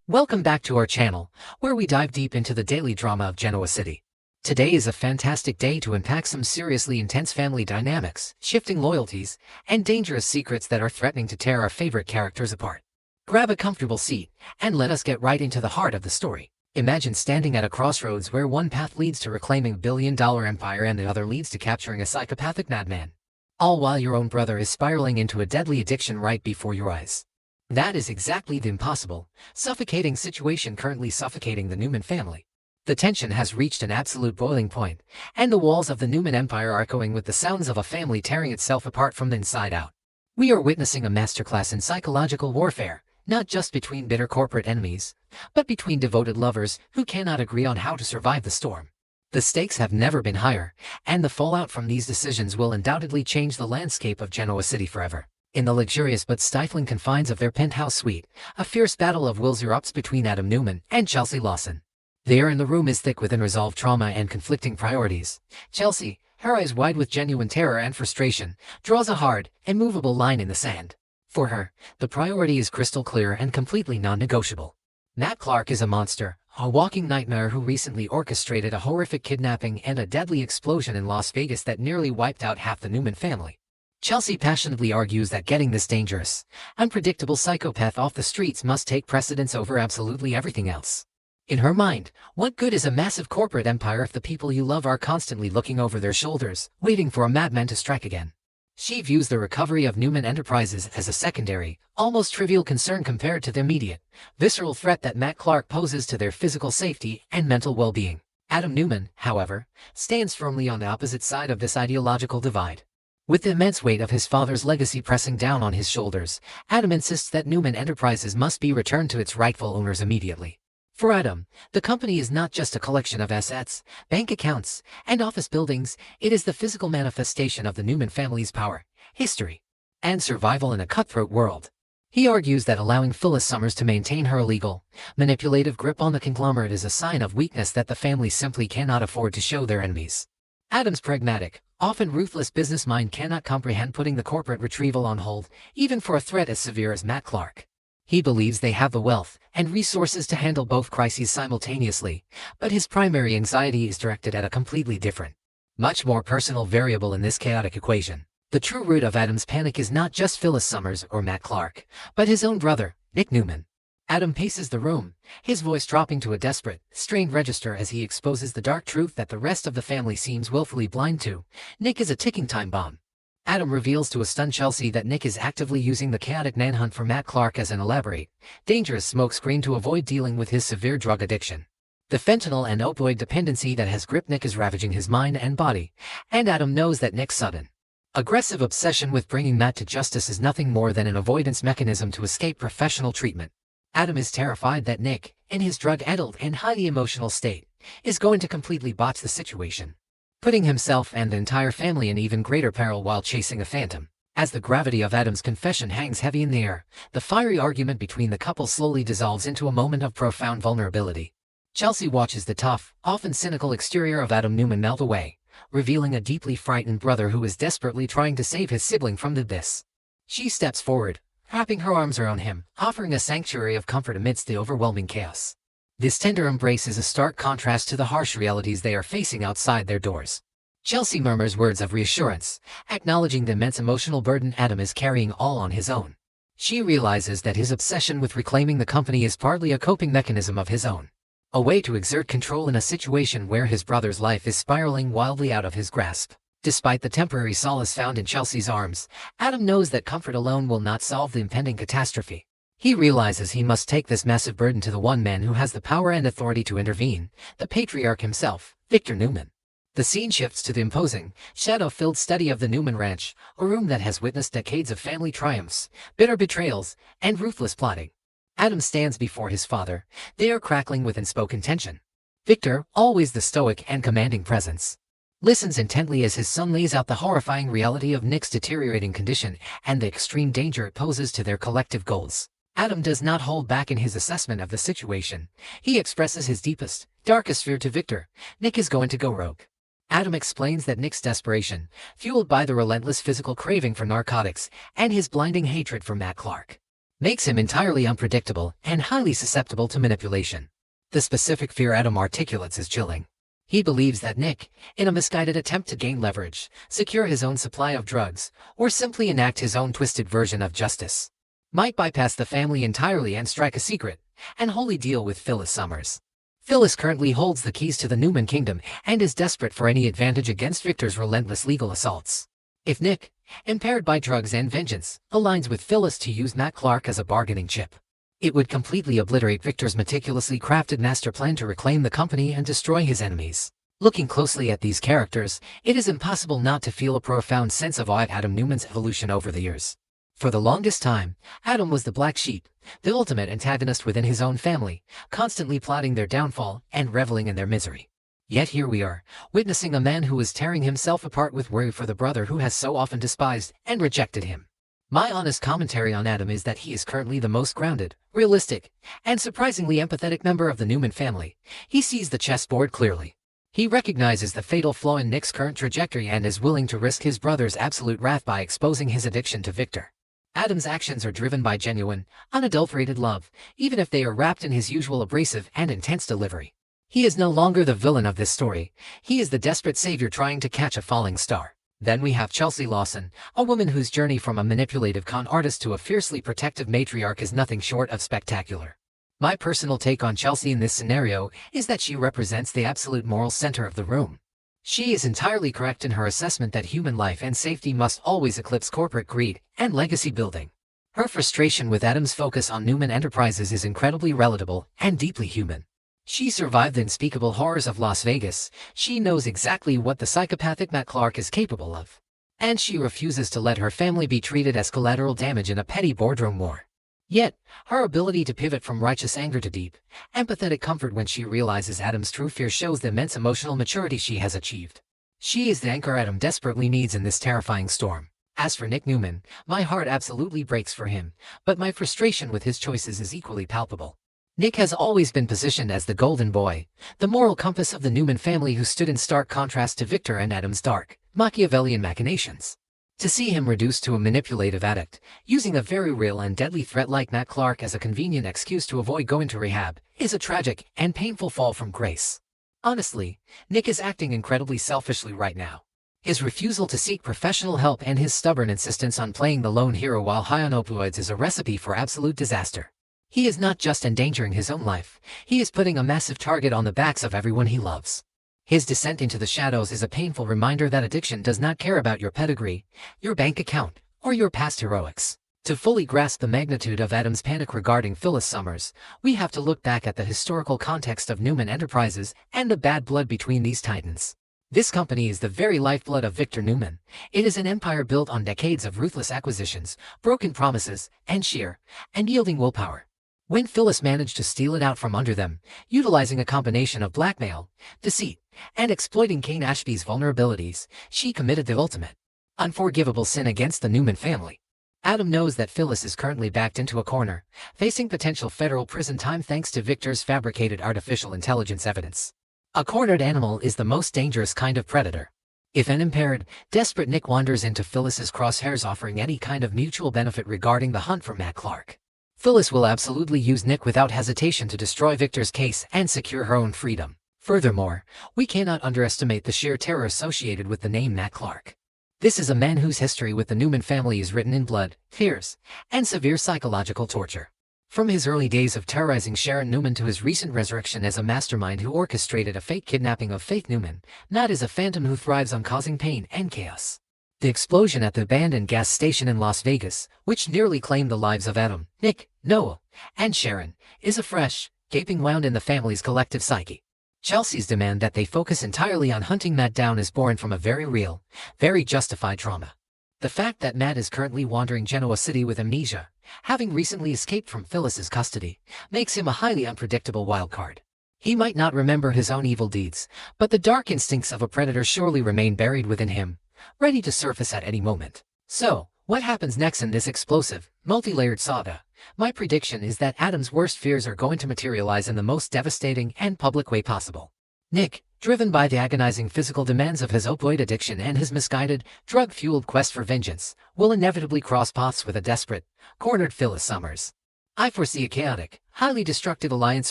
Welcome back to our channel, where we dive deep into the daily drama of Genoa City. Today is a fantastic day to unpack some seriously intense family dynamics, shifting loyalties, and dangerous secrets that are threatening to tear our favorite characters apart. Grab a comfortable seat, and let us get right into the heart of the story. Imagine standing at a crossroads where one path leads to reclaiming a billion-dollar empire and the other leads to capturing a psychopathic madman. All while your own brother is spiraling into a deadly addiction right before your eyes. That is exactly the impossible, suffocating situation currently suffocating the Newman family. The tension has reached an absolute boiling point, and the walls of the Newman Empire are echoing with the sounds of a family tearing itself apart from the inside out. We are witnessing a masterclass in psychological warfare, not just between bitter corporate enemies, but between devoted lovers who cannot agree on how to survive the storm. The stakes have never been higher, and the fallout from these decisions will undoubtedly change the landscape of Genoa City forever. In the luxurious but stifling confines of their penthouse suite, a fierce battle of wills erupts between Adam Newman and Chelsea Lawson. The air in the room is thick with unresolved trauma and conflicting priorities. Chelsea, her eyes wide with genuine terror and frustration, draws a hard, immovable line in the sand. For her, the priority is crystal clear and completely non-negotiable. Matt Clark is a monster, a walking nightmare who recently orchestrated a horrific kidnapping and a deadly explosion in Las Vegas that nearly wiped out half the Newman family. Chelsea passionately argues that getting this dangerous, unpredictable psychopath off the streets must take precedence over absolutely everything else. In her mind, what good is a massive corporate empire if the people you love are constantly looking over their shoulders, waiting for a madman to strike again? She views the recovery of Newman Enterprises as a secondary, almost trivial concern compared to the immediate, visceral threat that Matt Clark poses to their physical safety and mental well-being. Adam Newman, however, stands firmly on the opposite side of this ideological divide. With the immense weight of his father's legacy pressing down on his shoulders, Adam insists that Newman Enterprises must be returned to its rightful owners immediately. For Adam, the company is not just a collection of assets, bank accounts, and office buildings, it is the physical manifestation of the Newman family's power, history, and survival in a cutthroat world. He argues that allowing Phyllis Summers to maintain her illegal, manipulative grip on the conglomerate is a sign of weakness that the family simply cannot afford to show their enemies. Adam's pragmatic, often ruthless business mind cannot comprehend putting the corporate retrieval on hold, even for a threat as severe as Matt Clark. He believes they have the wealth and resources to handle both crises simultaneously, but his primary anxiety is directed at a completely different, much more personal variable in this chaotic equation. The true root of Adam's panic is not just Phyllis Summers or Matt Clark, but his own brother, Nick Newman. Adam paces the room, his voice dropping to a desperate, strained register as he exposes the dark truth that the rest of the family seems willfully blind to. Nick is a ticking time bomb. Adam reveals to a stunned Chelsea that Nick is actively using the chaotic manhunt for Matt Clark as an elaborate, dangerous smokescreen to avoid dealing with his severe drug addiction. The fentanyl and opioid dependency that has gripped Nick is ravaging his mind and body, and Adam knows that Nick's sudden, aggressive obsession with bringing Matt to justice is nothing more than an avoidance mechanism to escape professional treatment. Adam is terrified that Nick, in his drug-addled and highly emotional state, is going to completely botch the situation, putting himself and the entire family in even greater peril while chasing a phantom. As the gravity of Adam's confession hangs heavy in the air, the fiery argument between the couple slowly dissolves into a moment of profound vulnerability. Chelsea watches the tough, often cynical exterior of Adam Newman melt away, revealing a deeply frightened brother who is desperately trying to save his sibling from the abyss. She steps forward, wrapping her arms around him, offering a sanctuary of comfort amidst the overwhelming chaos. This tender embrace is a stark contrast to the harsh realities they are facing outside their doors. Chelsea murmurs words of reassurance, acknowledging the immense emotional burden Adam is carrying all on his own. She realizes that his obsession with reclaiming the company is partly a coping mechanism of his own, a way to exert control in a situation where his brother's life is spiraling wildly out of his grasp. Despite the temporary solace found in Chelsea's arms, Adam knows that comfort alone will not solve the impending catastrophe. He realizes he must take this massive burden to the one man who has the power and authority to intervene, the patriarch himself, Victor Newman. The scene shifts to the imposing, shadow-filled study of the Newman Ranch, a room that has witnessed decades of family triumphs, bitter betrayals, and ruthless plotting. Adam stands before his father, there crackling with unspoken tension. Victor, always the stoic and commanding presence, listens intently as his son lays out the horrifying reality of Nick's deteriorating condition and the extreme danger it poses to their collective goals. Adam does not hold back in his assessment of the situation. He expresses his deepest, darkest fear to Victor. Nick is going to go rogue. Adam explains that Nick's desperation, fueled by the relentless physical craving for narcotics and his blinding hatred for Matt Clark, makes him entirely unpredictable and highly susceptible to manipulation. The specific fear Adam articulates is chilling. He believes that Nick, in a misguided attempt to gain leverage, secure his own supply of drugs, or simply enact his own twisted version of justice, might bypass the family entirely and strike a secret and wholly deal with Phyllis Summers. Phyllis currently holds the keys to the Newman kingdom and is desperate for any advantage against Victor's relentless legal assaults. If Nick, impaired by drugs and vengeance, aligns with Phyllis to use Matt Clark as a bargaining chip, it would completely obliterate Victor's meticulously crafted master plan to reclaim the company and destroy his enemies. Looking closely at these characters, it is impossible not to feel a profound sense of awe at Adam Newman's evolution over the years. For the longest time, Adam was the black sheep, the ultimate antagonist within his own family, constantly plotting their downfall and reveling in their misery. Yet here we are, witnessing a man who is tearing himself apart with worry for the brother who has so often despised and rejected him. My honest commentary on Adam is that he is currently the most grounded, realistic, and surprisingly empathetic member of the Newman family. He sees the chessboard clearly. He recognizes the fatal flaw in Nick's current trajectory and is willing to risk his brother's absolute wrath by exposing his addiction to Victor. Adam's actions are driven by genuine, unadulterated love, even if they are wrapped in his usual abrasive and intense delivery. He is no longer the villain of this story. He is the desperate savior trying to catch a falling star. Then we have Chelsea Lawson, a woman whose journey from a manipulative con artist to a fiercely protective matriarch is nothing short of spectacular. My personal take on Chelsea in this scenario is that she represents the absolute moral center of the room. She is entirely correct in her assessment that human life and safety must always eclipse corporate greed and legacy building. Her frustration with Adam's focus on Newman Enterprises is incredibly relatable and deeply human. She survived the unspeakable horrors of Las Vegas. She knows exactly what the psychopathic Matt Clark is capable of. And she refuses to let her family be treated as collateral damage in a petty boardroom war. Yet, her ability to pivot from righteous anger to deep, empathetic comfort when she realizes Adam's true fear shows the immense emotional maturity she has achieved. She is the anchor Adam desperately needs in this terrifying storm. As for Nick Newman, my heart absolutely breaks for him, but my frustration with his choices is equally palpable. Nick has always been positioned as the golden boy, the moral compass of the Newman family who stood in stark contrast to Victor and Adam's dark, Machiavellian machinations. To see him reduced to a manipulative addict, using a very real and deadly threat like Matt Clark as a convenient excuse to avoid going to rehab, is a tragic and painful fall from grace. Honestly, Nick is acting incredibly selfishly right now. His refusal to seek professional help and his stubborn insistence on playing the lone hero while high on opioids is a recipe for absolute disaster. He is not just endangering his own life, he is putting a massive target on the backs of everyone he loves. His descent into the shadows is a painful reminder that addiction does not care about your pedigree, your bank account, or your past heroics. To fully grasp the magnitude of Adam's panic regarding Phyllis Summers, we have to look back at the historical context of Newman Enterprises and the bad blood between these titans. This company is the very lifeblood of Victor Newman. It is an empire built on decades of ruthless acquisitions, broken promises, and sheer, unyielding willpower. When Phyllis managed to steal it out from under them, utilizing a combination of blackmail, deceit, and exploiting Kane Ashby's vulnerabilities, she committed the ultimate, unforgivable sin against the Newman family. Adam knows that Phyllis is currently backed into a corner, facing potential federal prison time thanks to Victor's fabricated artificial intelligence evidence. A cornered animal is the most dangerous kind of predator. If an impaired, desperate Nick wanders into Phyllis's crosshairs offering any kind of mutual benefit regarding the hunt for Matt Clark, Phyllis will absolutely use Nick without hesitation to destroy Victor's case and secure her own freedom. Furthermore, we cannot underestimate the sheer terror associated with the name Matt Clark. This is a man whose history with the Newman family is written in blood, tears, and severe psychological torture. From his early days of terrorizing Sharon Newman to his recent resurrection as a mastermind who orchestrated a fake kidnapping of Faith Newman, Matt is a phantom who thrives on causing pain and chaos. The explosion at the abandoned gas station in Las Vegas, which nearly claimed the lives of Adam, Nick, Noah, and Sharon, is a fresh, gaping wound in the family's collective psyche. Chelsea's demand that they focus entirely on hunting Matt down is born from a very real, very justified trauma. The fact that Matt is currently wandering Genoa City with amnesia, having recently escaped from Phyllis's custody, makes him a highly unpredictable wildcard. He might not remember his own evil deeds, but the dark instincts of a predator surely remain buried within him, ready to surface at any moment. So, What happens next in this explosive, multi-layered saga? My prediction is that Adam's worst fears are going to materialize in the most devastating and public way possible. Nick, driven by the agonizing physical demands of his opioid addiction and his misguided, drug-fueled quest for vengeance, will inevitably cross paths with a desperate, cornered Phyllis Summers. I foresee a chaotic, highly destructive alliance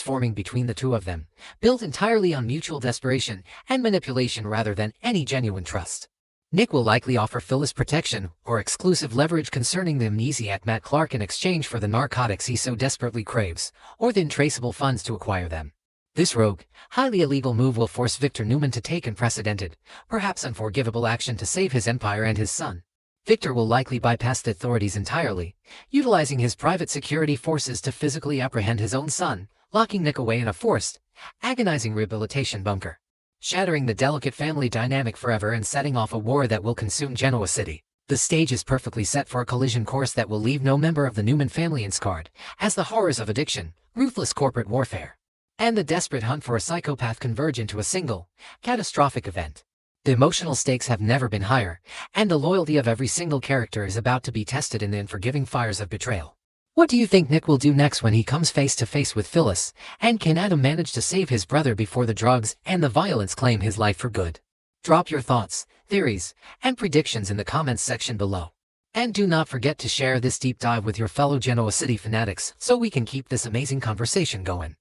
forming between the two of them, built entirely on mutual desperation and manipulation rather than any genuine trust. Nick will likely offer Phyllis protection or exclusive leverage concerning the amnesiac Matt Clark in exchange for the narcotics he so desperately craves, or the untraceable funds to acquire them. This rogue, highly illegal move will force Victor Newman to take unprecedented, perhaps unforgivable action to save his empire and his son. Victor will likely bypass the authorities entirely, utilizing his private security forces to physically apprehend his own son, locking Nick away in a forced, agonizing rehabilitation bunker, shattering the delicate family dynamic forever and setting off a war that will consume Genoa City. The stage is perfectly set for a collision course that will leave no member of the Newman family unscarred, as the horrors of addiction, ruthless corporate warfare, and the desperate hunt for a psychopath converge into a single, catastrophic event. The emotional stakes have never been higher, and the loyalty of every single character is about to be tested in the unforgiving fires of betrayal. What do you think Nick will do next when he comes face to face with Phyllis, and can Adam manage to save his brother before the drugs and the violence claim his life for good? Drop your thoughts, theories, and predictions in the comments section below. And do not forget to share this deep dive with your fellow Genoa City fanatics so we can keep this amazing conversation going.